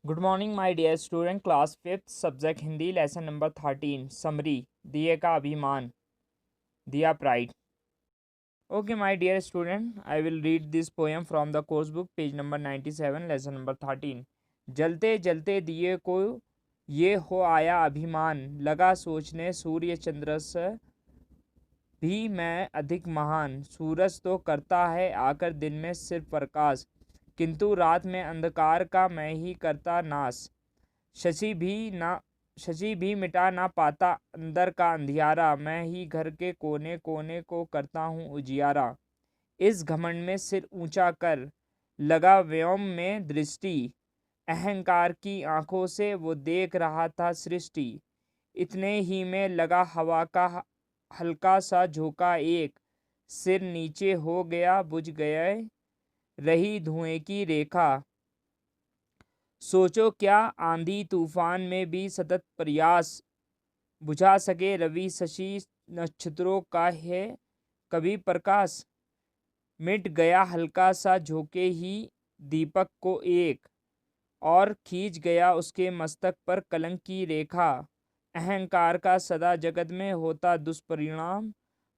Good morning my dear student, class fifth, subject Hindi, lesson number 13, summary. दिए का अभिमान, दिया pride. Okay my dear student, I will read this poem from the course book, page number 97, lesson number 13। जलते जलते दिए को ये हो आया अभिमान, लगा सोचने सूर्य चंद्र से भी मैं अधिक महान। सूरज तो करता है आकर दिन में सिर्फ प्रकाश, किंतु रात में अंधकार का मैं ही करता नाश। शशि भी मिटा ना पाता अंदर का अंधियारा, मैं ही घर के कोने कोने को करता हूँ उजियारा। इस घमंड में सिर ऊंचा कर लगा व्योम में दृष्टि, अहंकार की आंखों से वो देख रहा था सृष्टि। इतने ही में लगा हवा का हल्का सा झोंका, एक सिर नीचे हो गया, बुझ गए रही धुएं की रेखा। सोचो क्या आंधी तूफान में भी सतत प्रयास, बुझा सके रवि शशि नक्षत्रों का है कभी प्रकाश। मिट गया हल्का सा झोंके ही दीपक को एक, और खींच गया उसके मस्तक पर कलंक की रेखा। अहंकार का सदा जगत में होता दुष्परिणाम,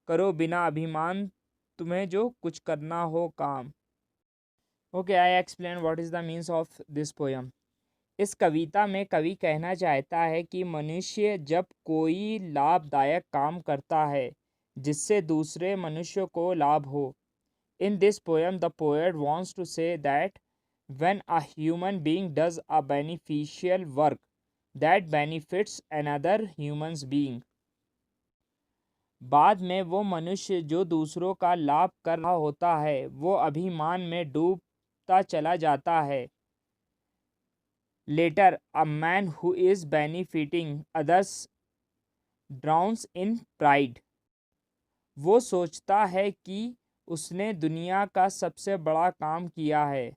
करो बिना अभिमान तुम्हें जो कुछ करना हो काम। Okay, I explain what is the means of this poem. इस कविता में कवि कहना चाहता है कि मनुष्य जब कोई लाभदायक काम करता है जिससे दूसरे मनुष्य को लाभ हो, in this poem the poet wants to say that when a human being does a beneficial work that benefits another humans being, बाद में वो मनुष्य जो दूसरों का लाभ कर रहा होता है वो अभिमान में डूबता चला जाता है। Later, a man who is benefiting others drowns in pride. वो सोचता है कि उसने दुनिया का सबसे बड़ा काम किया है।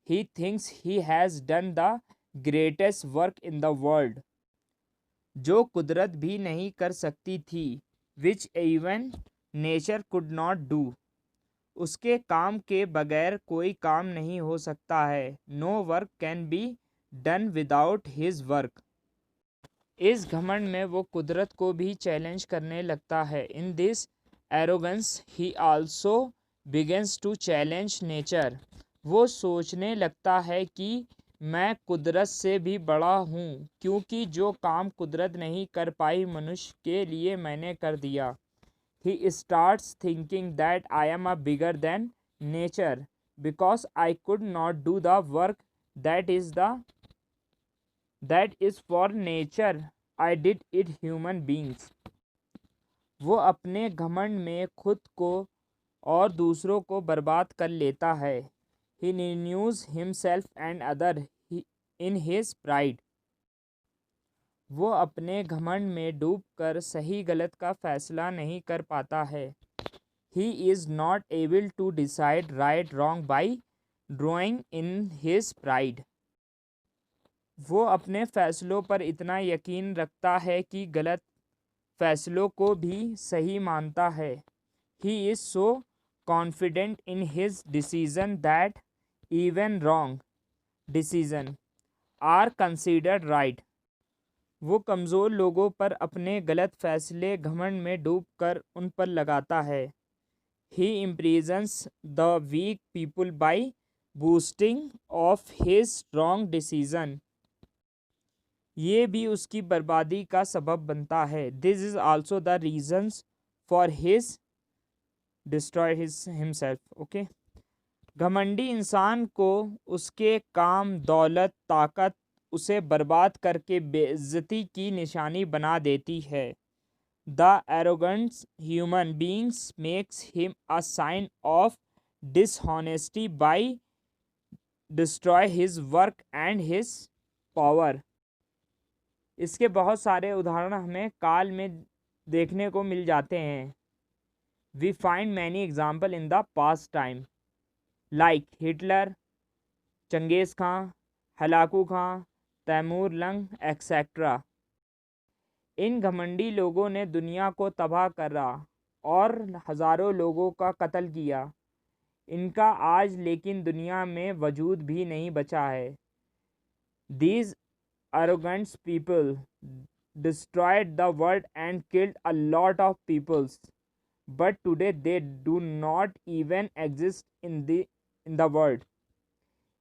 He thinks he has done the greatest work in the world. जो कुदरत भी नहीं कर सकती थी, which even nature could not do. उसके काम के बगैर कोई काम नहीं हो सकता है। No work can be done without his work. इस घमंड में वो कुदरत को भी चैलेंज करने लगता है। In this arrogance he also begins to challenge nature. वो सोचने लगता है कि मैं कुदरत से भी बड़ा हूँ, क्योंकि जो काम कुदरत नहीं कर पाई मनुष्य के लिए मैंने कर दिया। He starts thinking that I am a bigger than nature because I could not do the work that is for nature, I did it human beings. वो अपने घमंड में खुद को और दूसरों को बर्बाद कर लेता है। He renews himself and other in his pride. वो अपने घमंड में डूबकर सही गलत का फैसला नहीं कर पाता है। He is not able to decide right wrong by drowning in his pride. वो अपने फैसलों पर इतना यकीन रखता है कि गलत फैसलों को भी सही मानता है। He is so confident in his decision that even wrong decision are considered right. वो कमज़ोर लोगों पर अपने गलत फैसले घमंड में डूबकर उन पर लगाता है। He imprisons the weak people by boosting of his strong decision. ये भी उसकी बर्बादी का सबब बनता है। This is also the reasons for his destroy his himself. Okay, घमंडी इंसान को उसके काम, दौलत, ताकत उसे बर्बाद करके बेइज्जती की निशानी बना देती है। The arrogant human beings makes him a sign of dishonesty by destroy his work and his power. इसके बहुत सारे उदाहरण हमें काल में देखने को मिल जाते हैं। We find many example in the past time like Hitler, Genghis Khan, Hulagu Khan, Timur Lang etcetera. इन घमंडी लोगों ने दुनिया को तबाह करा और हज़ारों लोगों का कत्ल किया। इनका आज लेकिन दुनिया में वजूद भी नहीं बचा है। These arrogant people destroyed the world and killed a lot of peoples, but today they do not even exist in the world.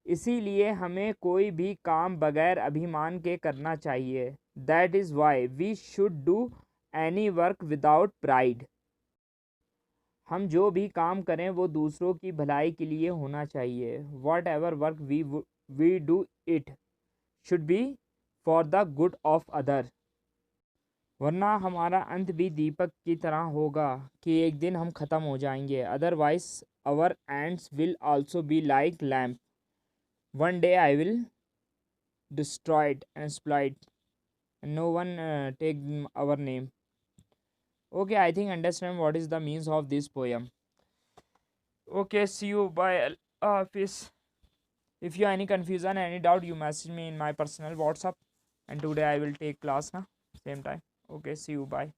इसीलिए हमें कोई भी काम बगैर अभिमान के करना चाहिए. That is why we should do any work without pride. हम जो भी काम करें वो दूसरों की भलाई के लिए होना चाहिए. Whatever work we do it should be for the good of other. वरना हमारा अंत भी दीपक की तरह होगा कि एक दिन हम ख़त्म हो जाएंगे. Otherwise our ends will also be like lamp. One day I will destroyed and exploited, and no one take our name. Okay, I think understand what is the means of this poem. Okay, see you. Bye. Peace. If you have any confusion, any doubt, you message me in my personal WhatsApp, and today I will take class na same time. Okay, see you. Bye.